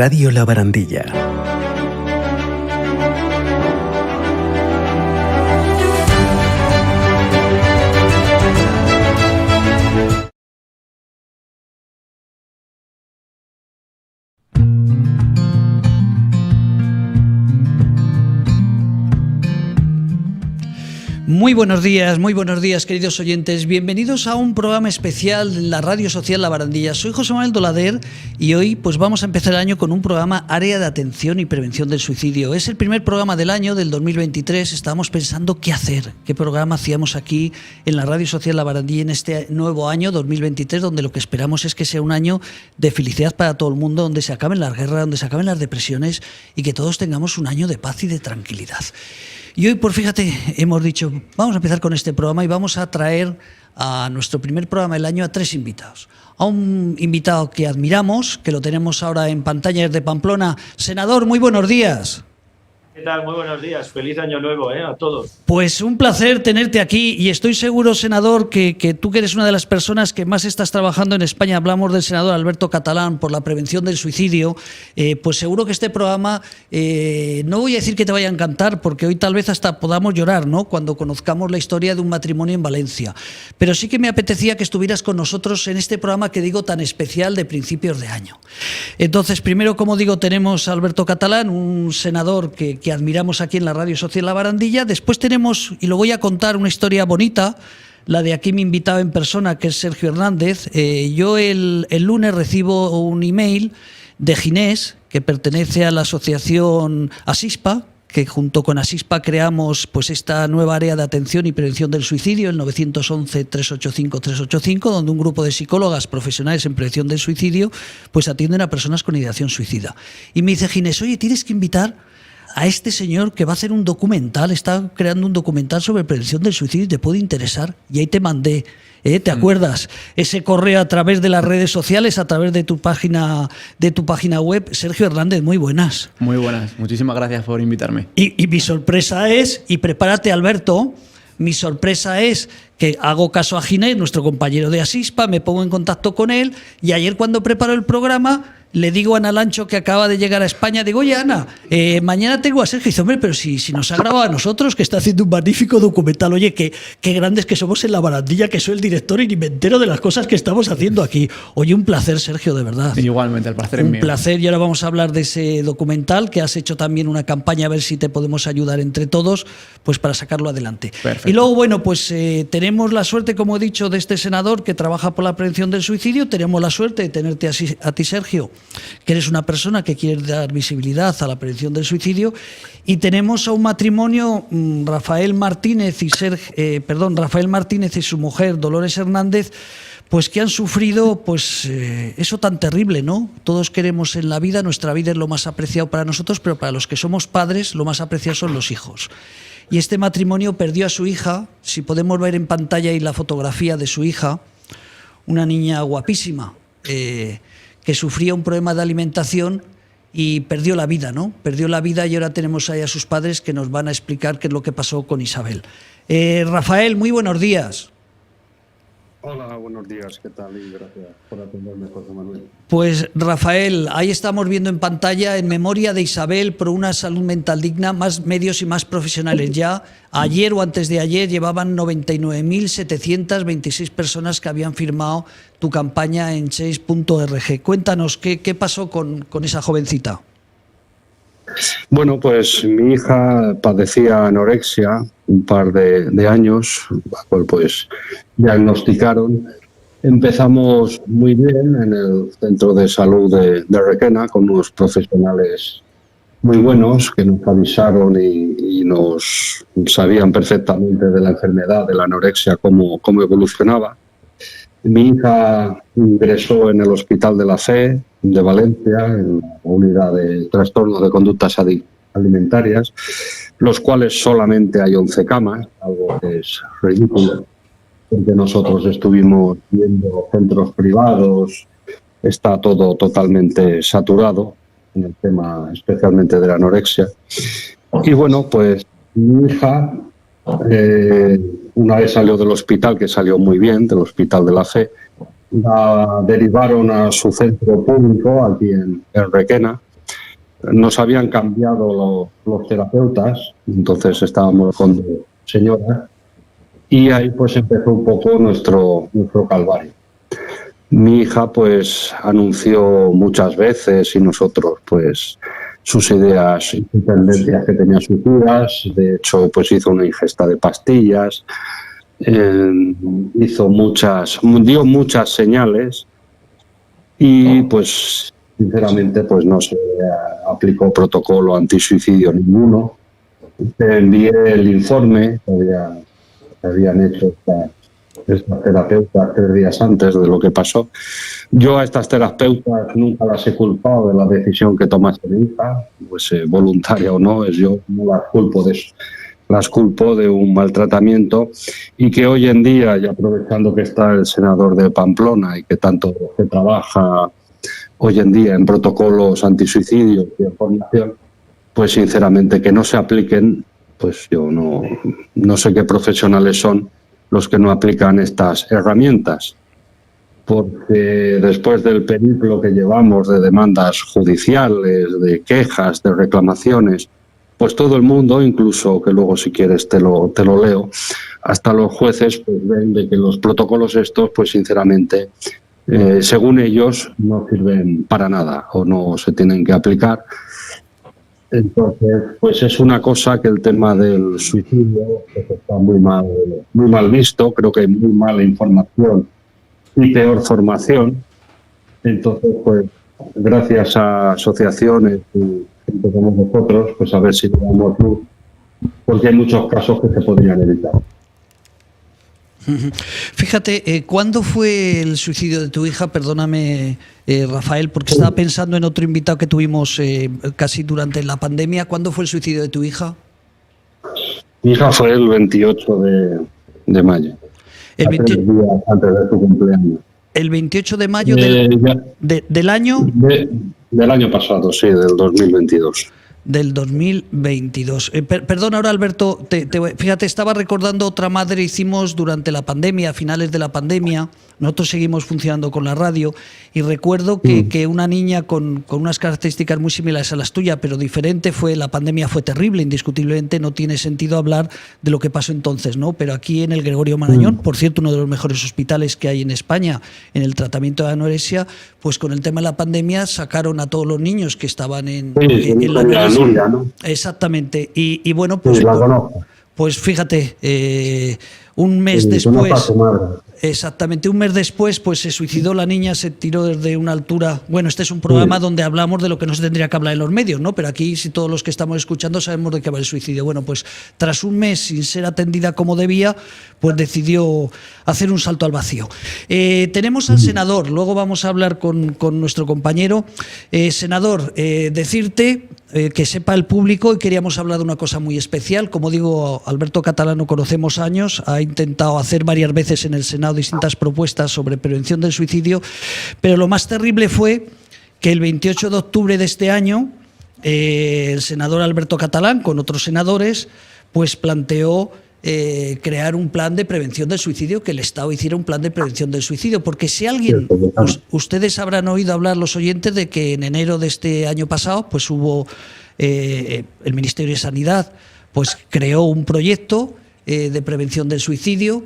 Radio La Barandilla. Muy buenos días queridos oyentes, bienvenidos a un programa especial de la Radio Social La Barandilla. Soy José Manuel Dolader y hoy pues vamos a empezar el año con un programa Área de Atención y Prevención del Suicidio. Es el primer programa del año, del 2023, estábamos pensando qué hacer, qué programa hacíamos aquí en la Radio Social La Barandilla en este nuevo año 2023, donde lo que esperamos es que sea un año de felicidad para todo el mundo, donde se acaben las guerras, donde se acaben las depresiones y que todos tengamos un año de paz y de tranquilidad. Y hoy, pues fíjate, hemos dicho, vamos a empezar con este programa y vamos a traer a nuestro primer programa del año a tres invitados. A un invitado que admiramos, que lo tenemos ahora en pantalla desde Pamplona. Senador, muy buenos días. ¿Qué tal? Muy buenos días. Feliz año nuevo a todos. Pues un placer tenerte aquí y estoy seguro, senador, que tú que eres una de las personas que más estás trabajando en España, hablamos del senador Alberto Catalán por la prevención del suicidio, pues seguro que este programa, no voy a decir que te vaya a encantar, porque hoy tal vez hasta podamos llorar, ¿no?, cuando conozcamos la historia de un matrimonio en Valencia, pero sí que me apetecía que estuvieras con nosotros en este programa que digo tan especial de principios de año. Entonces, primero, como digo, tenemos a Alberto Catalán, un senador que admiramos aquí en la Radio Social La Barandilla. Después tenemos, y lo voy a contar, una historia bonita, la de aquí mi invitado en persona, que es Sergio Hernández. Yo el lunes recibo un email de Ginés, que pertenece a la asociación Asispa, que junto con Asispa creamos pues esta nueva área de atención y prevención del suicidio, el 911-385-385, donde un grupo de psicólogas profesionales en prevención del suicidio pues atienden a personas con ideación suicida. Y me dice Ginés, oye, tienes que invitar a este señor que va a hacer un documental, está creando un documental sobre prevención del suicidio y te puede interesar. Y ahí te mandé, ¿te acuerdas? Ese correo a través de las redes sociales, a través de tu página web. Sergio Hernández, muy buenas. Muy buenas, muchísimas gracias por invitarme. Y mi sorpresa es, y prepárate Alberto, mi sorpresa es que hago caso a Ginés, nuestro compañero de Asispa, me pongo en contacto con él y ayer cuando preparo el programa le digo a Ana Lancho, que acaba de llegar a España, digo, oye Ana, mañana tengo a Sergio. Y dice, hombre, pero si nos ha grabado a nosotros, que está haciendo un magnífico documental. Oye, qué grandes que somos en La Barandilla, que soy el director y ni me entero de las cosas que estamos haciendo aquí. Oye, un placer, Sergio, de verdad. Igualmente, el placer es mío. Un placer, y ahora vamos a hablar de ese documental, que has hecho también una campaña, a ver si te podemos ayudar entre todos, pues para sacarlo adelante. Perfecto. Y luego, bueno, pues tenemos la suerte, como he dicho, de este senador que trabaja por la prevención del suicidio. Tenemos la suerte de tenerte a ti, Sergio, que eres una persona que quiere dar visibilidad a la prevención del suicidio, y tenemos a un matrimonio, Rafael Martínez y su mujer Dolores Hernández, pues que han sufrido pues eso tan terrible, ¿no? Todos queremos en la vida, nuestra vida es lo más apreciado para nosotros, pero para los que somos padres lo más apreciado son los hijos. Y este matrimonio perdió a su hija, si podemos ver en pantalla ahí la fotografía de su hija, una niña guapísima, que sufría un problema de alimentación y perdió la vida, ¿no? Perdió la vida, y ahora tenemos ahí a sus padres que nos van a explicar qué es lo que pasó con Isabel. Rafael, muy buenos días. Hola, buenos días, ¿qué tal? Y gracias por atenderme, José Manuel. Pues Rafael, ahí estamos viendo en pantalla, en memoria de Isabel, por una salud mental digna, más medios y más profesionales ya. Ayer o antes de ayer llevaban 99.726 personas que habían firmado tu campaña en change.org. Cuéntanos, ¿qué pasó con esa jovencita? Bueno, pues mi hija padecía anorexia un par de años, la cual pues diagnosticaron. Empezamos muy bien en el centro de salud de Requena, con unos profesionales muy buenos que nos avisaron y nos sabían perfectamente de la enfermedad, de la anorexia, cómo evolucionaba. Mi hija ingresó en el Hospital de la Fe de Valencia, en la unidad de trastornos de conductas alimentarias, los cuales solamente hay 11 camas, algo que es ridículo, porque nosotros estuvimos viendo centros privados, está todo totalmente saturado en el tema especialmente de la anorexia. Y bueno, pues mi hija, una vez salió del hospital, que salió muy bien, del Hospital de la Fe, la derivaron a su centro público aquí en Requena, nos habían cambiado los terapeutas, entonces estábamos con 2 señoras y ahí pues empezó un poco nuestro calvario. Mi hija pues anunció muchas veces y nosotros pues sus ideas y tendencias que tenía suicidas. De hecho pues hizo una ingesta de pastillas, dio muchas señales y pues sinceramente pues no se aplicó protocolo antisuicidio ninguno. Te envié el informe que habían hecho estas terapeutas 3 días antes de lo que pasó. Yo a estas terapeutas nunca las he culpado de la decisión que tomase mi hija, pues voluntaria o no, yo no las culpo de eso. Las culpo de un maltratamiento y que hoy en día, y aprovechando que está el senador de Pamplona y que tanto se trabaja hoy en día en protocolos antisuicidio y en formación, pues sinceramente que no se apliquen, pues yo no sé qué profesionales son los que no aplican estas herramientas, porque después del periplo que llevamos de demandas judiciales, de quejas, de reclamaciones, pues todo el mundo, incluso que luego si quieres te lo leo, hasta los jueces pues ven de que los protocolos estos, pues sinceramente, según ellos, no sirven para nada o no se tienen que aplicar. Entonces, pues es una cosa que el tema del suicidio pues está muy mal visto. Creo que hay muy mala información y peor formación. Entonces, pues gracias a asociaciones y gente como vosotros, pues a ver si le damos luz, porque hay muchos casos que se podrían evitar. Fíjate, ¿cuándo fue el suicidio de tu hija? Perdóname, Rafael, porque estaba pensando en otro invitado que tuvimos casi durante la pandemia. ¿Cuándo fue el suicidio de tu hija? Mi hija fue el 28 de mayo, días antes de su cumpleaños. ¿El 28 de mayo del año? Del año pasado, sí, del 2022. Del 2022. Perdón, ahora Alberto, fíjate, estaba recordando otra madre, hicimos durante la pandemia, a finales de la pandemia, nosotros seguimos funcionando con la radio y recuerdo que una niña con unas características muy similares a las tuyas, pero diferente, la pandemia fue terrible, indiscutiblemente no tiene sentido hablar de lo que pasó entonces, ¿no? Pero aquí en el Gregorio Marañón, por cierto, uno de los mejores hospitales que hay en España en el tratamiento de anorexia, pues con el tema de la pandemia sacaron a todos los niños que estaban en la Nuria, ¿no? Exactamente. Y bueno, pues, sí, la conozco. Pues fíjate, un mes después, exactamente, un mes después, pues se suicidó la niña, se tiró desde una altura. Bueno, este es un programa donde hablamos de lo que no se tendría que hablar en los medios, ¿no? Pero aquí, si todos los que estamos escuchando sabemos de qué va el suicidio. Bueno, pues tras un mes sin ser atendida como debía, pues decidió hacer un salto al vacío. Tenemos al senador, luego vamos a hablar con nuestro compañero. Senador, decirte que sepa el público, y queríamos hablar de una cosa muy especial. Como digo, Alberto Catalán lo conocemos años, ha intentado hacer varias veces en el Senado distintas propuestas sobre prevención del suicidio, pero lo más terrible fue que el 28 de octubre de este año el senador Alberto Catalán, con otros senadores, pues planteó crear un plan de prevención del suicidio, que el Estado hiciera un plan de prevención del suicidio, porque si alguien, ustedes habrán oído hablar, los oyentes, de que en enero de este año pasado pues hubo el Ministerio de Sanidad pues creó un proyecto de prevención del suicidio,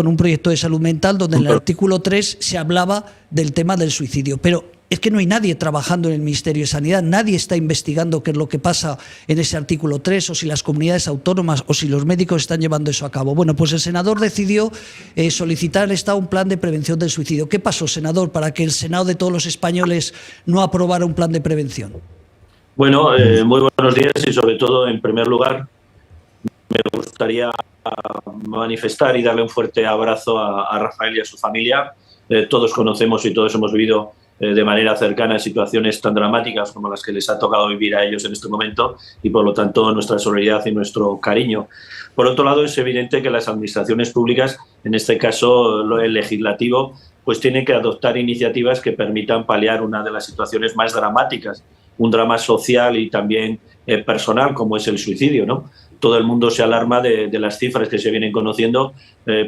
un proyecto de salud mental donde en el artículo 3 se hablaba del tema del suicidio, pero es que no hay nadie trabajando en el Ministerio de Sanidad, nadie está investigando qué es lo que pasa en ese artículo 3, o si las comunidades autónomas o si los médicos están llevando eso a cabo. Bueno, pues el senador decidió solicitar al Estado un plan de prevención del suicidio. ¿Qué pasó, senador, para que el Senado de todos los españoles no aprobara un plan de prevención? Bueno, muy buenos días, y sobre todo, en primer lugar, me gustaría manifestar y darle un fuerte abrazo a Rafael y a su familia. Todos conocemos y todos hemos vivido de manera cercana situaciones tan dramáticas como las que les ha tocado vivir a ellos en este momento, y por lo tanto nuestra solidaridad y nuestro cariño. Por otro lado, es evidente que las administraciones públicas, en este caso el legislativo, pues tienen que adoptar iniciativas que permitan paliar una de las situaciones más dramáticas, un drama social y también personal, como es el suicidio, ¿no? Todo el mundo se alarma de las cifras que se vienen conociendo,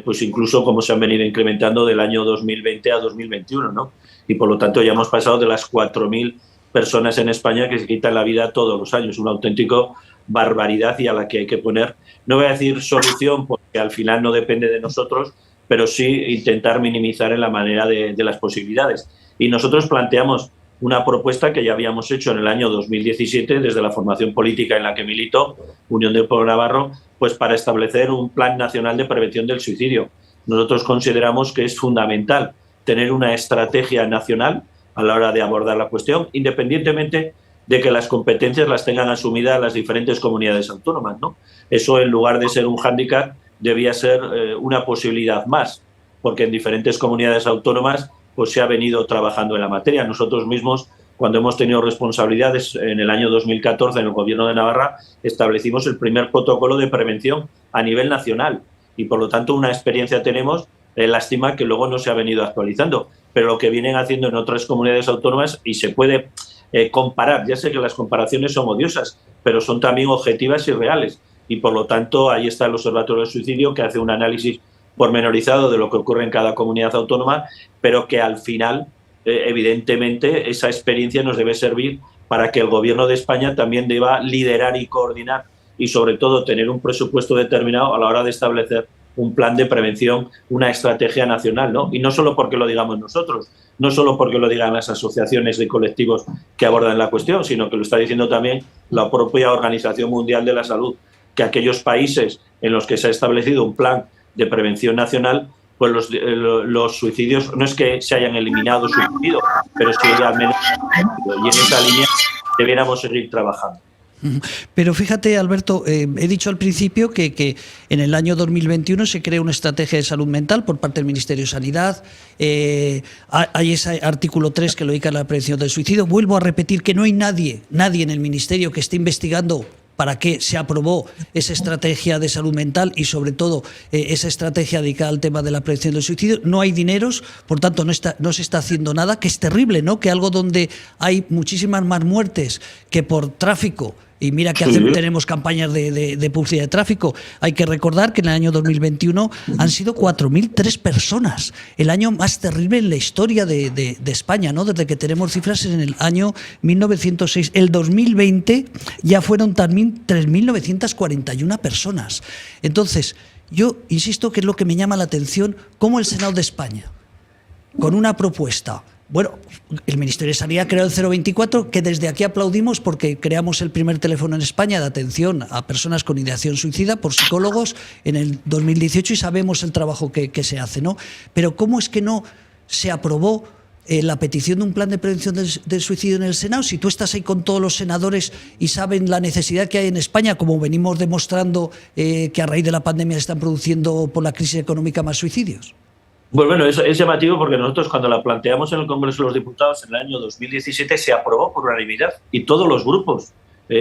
pues incluso como se han venido incrementando del año 2020 a 2021, ¿no? Y por lo tanto ya hemos pasado de las 4.000 personas en España que se quitan la vida todos los años. Una auténtica barbaridad y a la que hay que poner, no voy a decir solución porque al final no depende de nosotros, pero sí intentar minimizar en la manera de las posibilidades. Y nosotros planteamos una propuesta que ya habíamos hecho en el año 2017 desde la formación política en la que milito, Unión del Pueblo Navarro, pues para establecer un plan nacional de prevención del suicidio. Nosotros consideramos que es fundamental tener una estrategia nacional a la hora de abordar la cuestión, independientemente de que las competencias las tengan asumidas las diferentes comunidades autónomas, ¿no? Eso, en lugar de ser un hándicap, debía ser una posibilidad más, porque en diferentes comunidades autónomas pues se ha venido trabajando en la materia. Nosotros mismos, cuando hemos tenido responsabilidades en el año 2014 en el Gobierno de Navarra, establecimos el primer protocolo de prevención a nivel nacional y, por lo tanto, una experiencia tenemos. Lástima que luego no se ha venido actualizando, pero lo que vienen haciendo en otras comunidades autónomas, y se puede comparar, ya sé que las comparaciones son odiosas, pero son también objetivas y reales, y por lo tanto ahí está el Observatorio del Suicidio, que hace un análisis pormenorizado de lo que ocurre en cada comunidad autónoma, pero que al final, evidentemente, esa experiencia nos debe servir para que el Gobierno de España también deba liderar y coordinar y, sobre todo, tener un presupuesto determinado a la hora de establecer un plan de prevención, una estrategia nacional, ¿no? Y no solo porque lo digamos nosotros, no solo porque lo digan las asociaciones y colectivos que abordan la cuestión, sino que lo está diciendo también la propia Organización Mundial de la Salud, que aquellos países en los que se ha establecido un plan de prevención nacional, pues los suicidios no es que se hayan eliminado su suicidio, pero sí al menos, y en esa línea debiéramos seguir trabajando. Pero fíjate, Alberto, he dicho al principio que en el año 2021 se crea una estrategia de salud mental por parte del Ministerio de Sanidad. Hay ese artículo 3 que lo dedica a la prevención del suicidio. Vuelvo a repetir que no hay nadie en el Ministerio que esté investigando para qué se aprobó esa estrategia de salud mental y, sobre todo, esa estrategia dedicada al tema de la prevención del suicidio. No hay dineros, por tanto no se está haciendo nada, que es terrible, ¿no? Que algo donde hay muchísimas más muertes que por tráfico. Y mira que tenemos campañas de publicidad de tráfico. Hay que recordar que en el año 2021 han sido 4.003 personas. El año más terrible en la historia de España, ¿no? Desde que tenemos cifras en el año 1906. El 2020 ya fueron también 3.941 personas. Entonces, yo insisto que es lo que me llama la atención, cómo el Senado de España, con una propuesta. Bueno, el Ministerio de Sanidad creó el 024, que desde aquí aplaudimos porque creamos el primer teléfono en España de atención a personas con ideación suicida por psicólogos en el 2018 y sabemos el trabajo que se hace, ¿no? Pero ¿cómo es que no se aprobó la petición de un plan de prevención del suicidio en el Senado? Si tú estás ahí con todos los senadores y saben la necesidad que hay en España, como venimos demostrando que a raíz de la pandemia se están produciendo por la crisis económica más suicidios. Pues bueno, es llamativo porque nosotros, cuando la planteamos en el Congreso de los Diputados en el año 2017, se aprobó por unanimidad y todos los grupos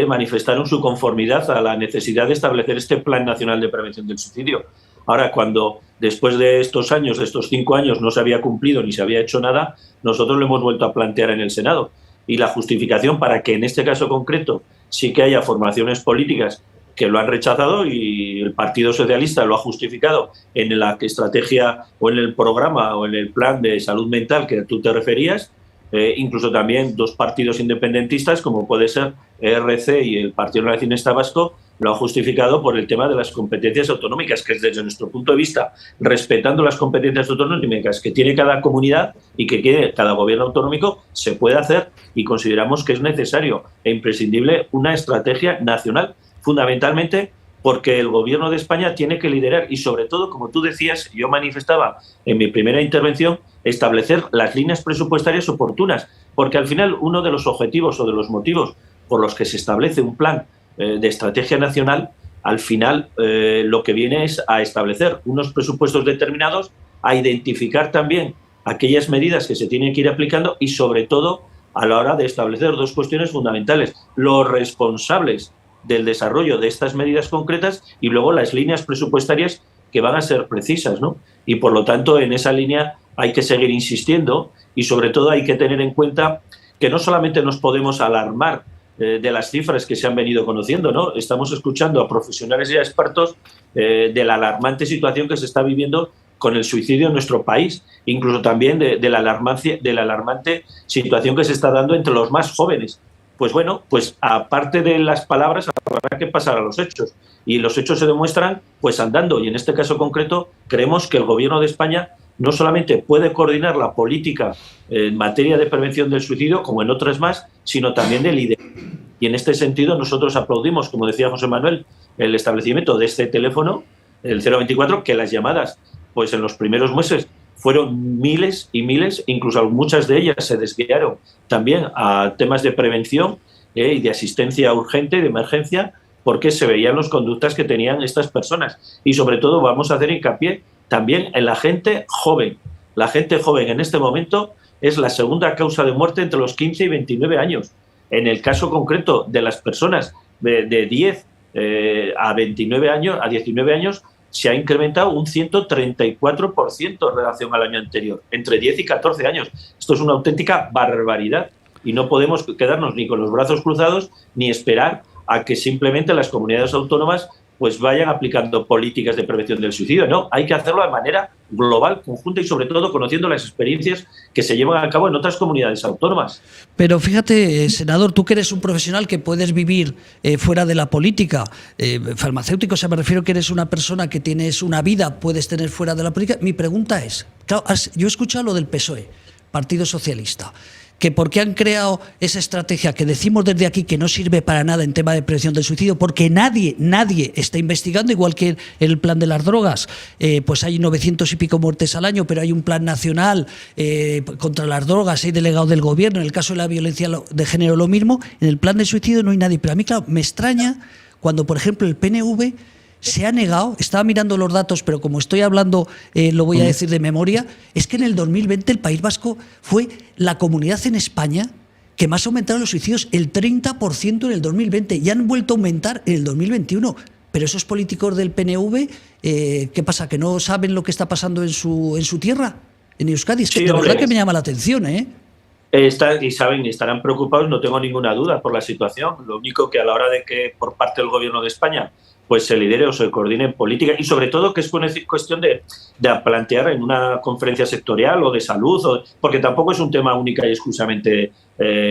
manifestaron su conformidad a la necesidad de establecer este Plan Nacional de Prevención del Suicidio. Ahora, cuando después de estos años, de estos 5 años, no se había cumplido ni se había hecho nada, nosotros lo hemos vuelto a plantear en el Senado. Y la justificación para que en este caso concreto sí que haya formaciones políticas que lo han rechazado, y el Partido Socialista lo ha justificado en la estrategia o en el programa o en el plan de salud mental que tú te referías, incluso también 2 partidos independentistas, como puede ser ERC y el Partido Nacionalista Vasco, lo han justificado por el tema de las competencias autonómicas, que es, desde nuestro punto de vista, respetando las competencias autonómicas que tiene cada comunidad y que tiene cada gobierno autonómico, se puede hacer, y consideramos que es necesario e imprescindible una estrategia nacional, fundamentalmente porque el Gobierno de España tiene que liderar y, sobre todo, como tú decías, yo manifestaba en mi primera intervención, establecer las líneas presupuestarias oportunas, porque al final uno de los objetivos o de los motivos por los que se establece un plan de estrategia nacional, al final lo que viene es a establecer unos presupuestos determinados, a identificar también aquellas medidas que se tienen que ir aplicando y, sobre todo, a la hora de establecer 2 cuestiones fundamentales: los responsables del desarrollo de estas medidas concretas y luego las líneas presupuestarias que van a ser precisas, ¿no? Y por lo tanto, en esa línea hay que seguir insistiendo y, sobre todo, hay que tener en cuenta que no solamente nos podemos alarmar de las cifras que se han venido conociendo, ¿no? Estamos escuchando a profesionales y a expertos de la alarmante situación que se está viviendo con el suicidio en nuestro país, incluso también de la alarmante situación que se está dando entre los más jóvenes. Pues bueno, pues aparte de las palabras habrá que pasar a los hechos, y los hechos se demuestran pues andando, y en este caso concreto creemos que el Gobierno de España no solamente puede coordinar la política en materia de prevención del suicidio, como en otras más, sino también de liderazgo. Y en este sentido nosotros aplaudimos, como decía José Manuel, el establecimiento de este teléfono, el 024, que las llamadas pues en los primeros meses fueron miles y miles, incluso muchas de ellas se desviaron también a temas de prevención y de asistencia urgente y de emergencia, porque se veían las conductas que tenían estas personas. Y sobre todo vamos a hacer hincapié también en la gente joven. La gente joven en este momento es la segunda causa de muerte entre los 15 y 29 años. En el caso concreto de las personas de 10 a 29 años, a 19 años, se ha incrementado un 134% en relación al año anterior, entre 10 y 14 años. Esto es una auténtica barbaridad y no podemos quedarnos ni con los brazos cruzados ni esperar a que simplemente las comunidades autónomas pues vayan aplicando políticas de prevención del suicidio. No, hay que hacerlo de manera global, conjunta y sobre todo conociendo las experiencias que se llevan a cabo en otras comunidades autónomas. Pero fíjate, senador, tú que eres un profesional que puedes vivir fuera de la política, farmacéutico, o sea, me refiero que eres una persona que tienes una vida, puedes tener fuera de la política. Mi pregunta es, claro, yo he escuchado lo del PSOE, Partido Socialista, que por qué han creado esa estrategia que decimos desde aquí que no sirve para nada en tema de prevención del suicidio, porque nadie está investigando, igual que el plan de las drogas, pues hay 900 y pico muertes al año, pero hay un plan nacional contra las drogas, hay delegado del gobierno, en el caso de la violencia de género lo mismo, en el plan de suicidio no hay nadie. Pero a mí, claro, me extraña cuando, por ejemplo, el PNV se ha negado, estaba mirando los datos, pero como estoy hablando, lo voy a decir de memoria, es que en el 2020 el País Vasco fue la comunidad en España que más aumentaron los suicidios, el 30% en el 2020, y han vuelto a aumentar en el 2021. Pero esos políticos del PNV, ¿qué pasa? ¿Que no saben lo que está pasando en su tierra, en Euskadi? Es que sí, de verdad que me llama la atención, ¿eh? Y saben y estarán preocupados, no tengo ninguna duda por la situación. Lo único que a la hora de que por parte del Gobierno de España pues se lidere o se coordine en política, y sobre todo que es cuestión de plantear en una conferencia sectorial o de salud, porque tampoco es un tema única y exclusivamente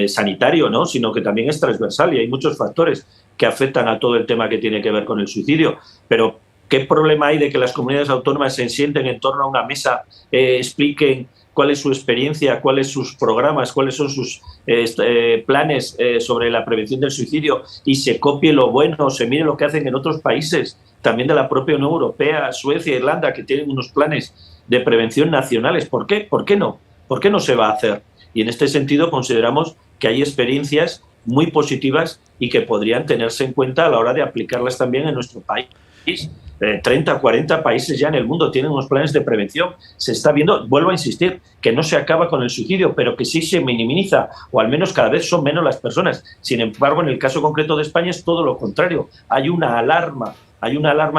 sanitario, ¿no? Sino que también es transversal y hay muchos factores que afectan a todo el tema que tiene que ver con el suicidio. Pero ¿qué problema hay de que las comunidades autónomas se sienten en torno a una mesa, expliquen cuál es su experiencia, cuáles son sus programas, cuáles son sus planes sobre la prevención del suicidio, y se copie lo bueno, se mire lo que hacen en otros países, también de la propia Unión Europea, Suecia, Irlanda, que tienen unos planes de prevención nacionales? ¿Por qué? ¿Por qué no? ¿Por qué no se va a hacer? Y en este sentido consideramos que hay experiencias muy positivas y que podrían tenerse en cuenta a la hora de aplicarlas también en nuestro país. 30, 40 países ya en el mundo tienen unos planes de prevención. Se está viendo, vuelvo a insistir, que no se acaba con el suicidio, pero que sí se minimiza, o al menos cada vez son menos las personas. Sin embargo, en el caso concreto de España es todo lo contrario. Hay una alarma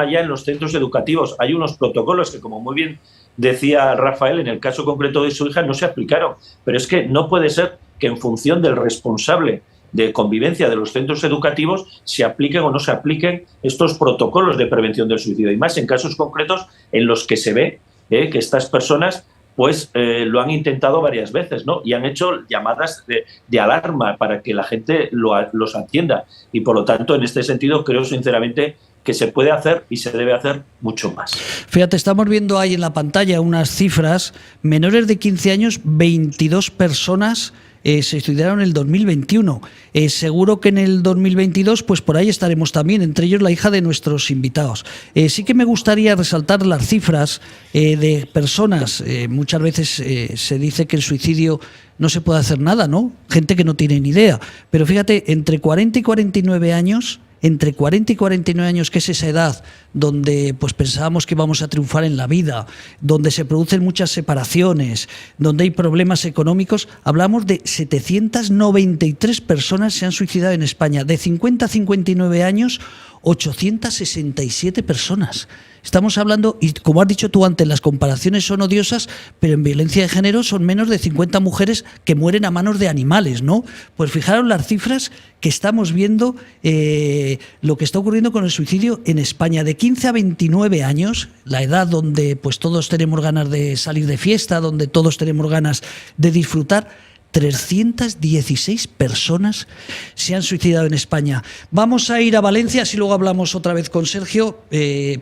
ya en los centros educativos, hay unos protocolos que, como muy bien decía Rafael, en el caso concreto de su hija no se aplicaron. Pero es que no puede ser que en función del responsable de convivencia de los centros educativos se apliquen o no se apliquen estos protocolos de prevención del suicidio, y más en casos concretos en los que se ve que estas personas pues lo han intentado varias veces, ¿no? Y han hecho llamadas de alarma para que la gente los atienda, y por lo tanto en este sentido creo sinceramente que se puede hacer y se debe hacer mucho más. Fíjate, estamos viendo ahí en la pantalla unas cifras: menores de 15 años, 22 personas se estudiaron en el 2021. Seguro que en el 2022 pues por ahí estaremos también, entre ellos la hija de nuestros invitados. Sí que me gustaría resaltar las cifras de personas. Muchas veces se dice que el suicidio no se puede hacer nada, ¿no? Gente que no tiene ni idea. Pero fíjate, entre 40 y 49 años... Entre 40 y 49 años, que es esa edad donde pues pensábamos que íbamos a triunfar en la vida, donde se producen muchas separaciones, donde hay problemas económicos, hablamos de 793 personas se han suicidado en España. De 50 a 59 años, 867 personas. Estamos hablando, y como has dicho tú antes, las comparaciones son odiosas, pero en violencia de género son menos de 50 mujeres que mueren a manos de animales, ¿no? Pues fijaros las cifras que estamos viendo, lo que está ocurriendo con el suicidio en España. De 15 a 29 años, la edad donde pues todos tenemos ganas de salir de fiesta, donde todos tenemos ganas de disfrutar, 316 personas se han suicidado en España. Vamos a ir a Valencia, así luego hablamos otra vez con Sergio,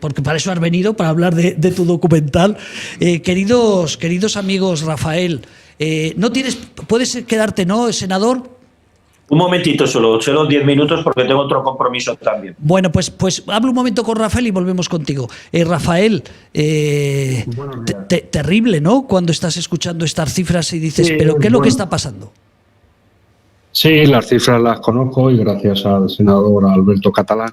porque para eso has venido, para hablar de tu documental. Queridos amigos, Rafael, no tienes, puedes quedarte, ¿no, senador? Un momentito solo 10 minutos porque tengo otro compromiso también. Bueno, pues hablo un momento con Rafael y volvemos contigo. Rafael, terrible, ¿no? Cuando estás escuchando estas cifras y dices, sí, ¿pero qué es lo que está pasando? Sí, las cifras las conozco y gracias al senador Alberto Catalán,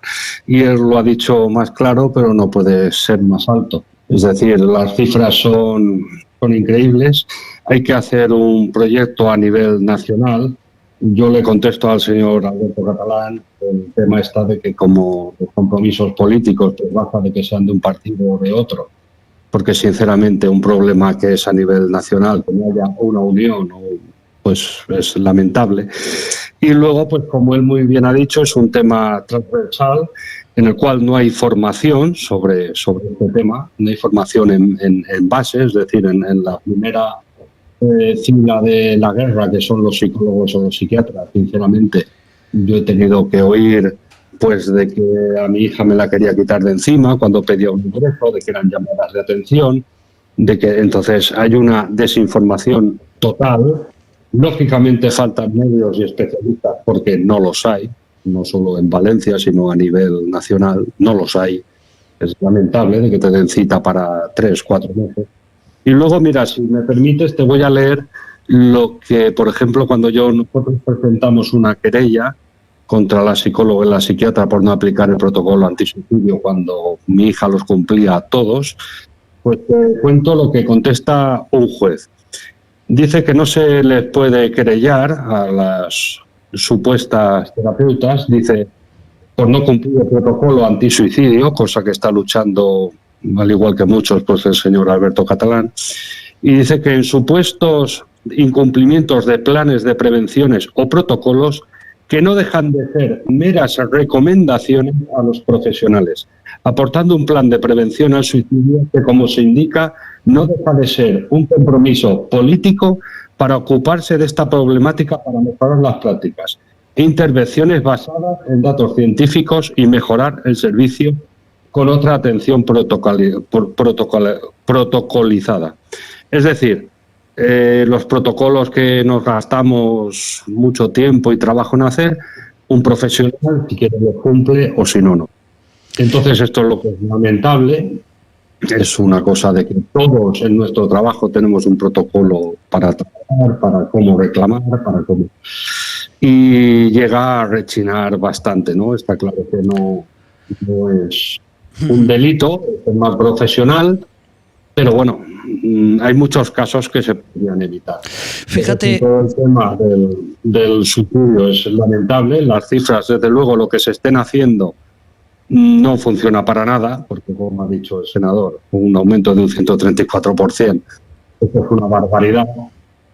y él lo ha dicho más claro, pero no puede ser más alto. Es decir, las cifras son increíbles. Hay que hacer un proyecto a nivel nacional. Yo le contesto al señor Alberto Catalán, el tema está de que como los compromisos políticos, pues basta de que sean de un partido o de otro, porque sinceramente un problema que es a nivel nacional, que no haya una unión, pues es lamentable. Y luego, pues como él muy bien ha dicho, es un tema transversal en el cual no hay formación sobre este tema, no hay formación en base, es decir, en la primera fila de la guerra, que son los psicólogos o los psiquiatras. Sinceramente, yo he tenido que oír pues de que a mi hija me la quería quitar de encima cuando pedía un ingreso, de que eran llamadas de atención, de que entonces hay una desinformación total. Lógicamente faltan medios y especialistas porque no los hay, no solo en Valencia, sino a nivel nacional, no los hay. Es lamentable de que te den cita para 3-4 meses. Y luego, mira, si me permites, te voy a leer lo que, por ejemplo, cuando nosotros presentamos una querella contra la psicóloga y la psiquiatra por no aplicar el protocolo antisuicidio cuando mi hija los cumplía todos, pues te cuento lo que contesta un juez. Dice que no se les puede querellar a las supuestas terapeutas, dice, por no cumplir el protocolo antisuicidio, cosa que está luchando, al igual que muchos, pues el señor Alberto Catalán, y dice que en supuestos incumplimientos de planes de prevenciones o protocolos que no dejan de ser meras recomendaciones a los profesionales, aportando un plan de prevención al suicidio que, como se indica, no deja de ser un compromiso político para ocuparse de esta problemática para mejorar las prácticas e intervenciones basadas en datos científicos y mejorar el servicio con otra atención protocolizada. Es decir, los protocolos que nos gastamos mucho tiempo y trabajo en hacer, un profesional, si quiere, los cumple o si no, no. Entonces, esto es lo que es lamentable. Es una cosa de que todos en nuestro trabajo tenemos un protocolo para trabajar, para cómo reclamar, para cómo... Y llega a rechinar bastante, ¿no? Está claro que no es un delito, es más profesional, pero bueno, hay muchos casos que se podrían evitar. Fíjate, todo el tema del suicidio es lamentable. Las cifras, desde luego, lo que se estén haciendo no funciona para nada, porque como ha dicho el senador, un aumento de un 134%, eso es una barbaridad.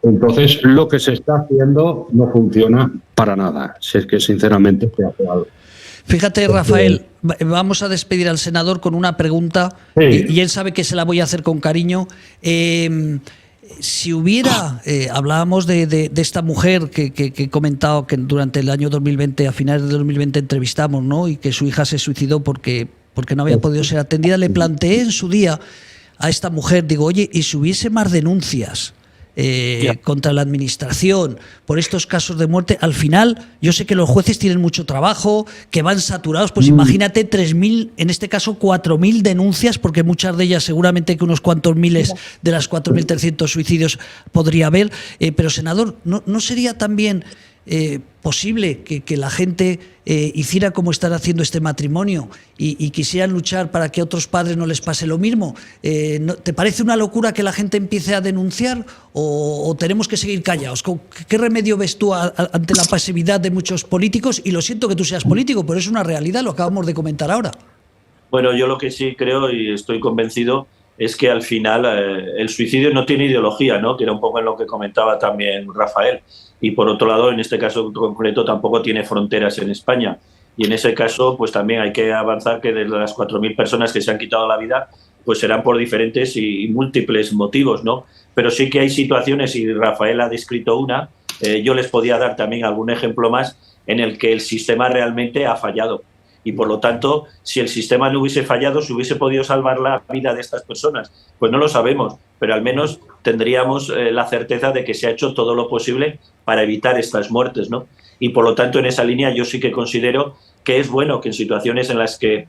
Entonces, lo que se está haciendo no funciona para nada, si es que sinceramente se hace algo. Fíjate, Rafael, vamos a despedir al senador con una pregunta, sí, y él sabe que se la voy a hacer con cariño. Si hubiera, hablábamos de esta mujer que he comentado que durante el año 2020, a finales de 2020 entrevistamos, ¿no? Y que su hija se suicidó porque no había podido ser atendida. Le planteé en su día a esta mujer, digo, oye, ¿y si hubiese más denuncias contra la administración por estos casos de muerte? Al final, yo sé que los jueces tienen mucho trabajo, que van saturados, pues imagínate 3.000, en este caso 4.000 denuncias, porque muchas de ellas seguramente que unos cuantos miles de las 4.300 suicidios podría haber. Pero, senador, ¿no sería también posible que la gente hiciera como están haciendo este matrimonio y quisieran luchar para que a otros padres no les pase lo mismo. ¿Te parece una locura que la gente empiece a denunciar o tenemos que seguir callados? ¿Qué remedio ves tú ante la pasividad de muchos políticos? Y lo siento que tú seas político, pero es una realidad, lo acabamos de comentar ahora. Bueno, yo lo que sí creo y estoy convencido es que al final el suicidio no tiene ideología, ¿no? Que era un poco en lo que comentaba también Rafael. Y por otro lado, en este caso concreto, tampoco tiene fronteras en España. Y en ese caso, pues también hay que avanzar que de las 4.000 personas que se han quitado la vida, pues serán por diferentes y múltiples motivos, ¿no? Pero sí que hay situaciones, y Rafael ha descrito una, yo les podía dar también algún ejemplo más, en el que el sistema realmente ha fallado. Y por lo tanto, si el sistema no hubiese fallado, ¿se hubiese podido salvar la vida de estas personas? Pues no lo sabemos, pero al menos tendríamos la certeza de que se ha hecho todo lo posible para evitar estas muertes, ¿no? Y por lo tanto, en esa línea yo sí que considero que es bueno que en situaciones en las que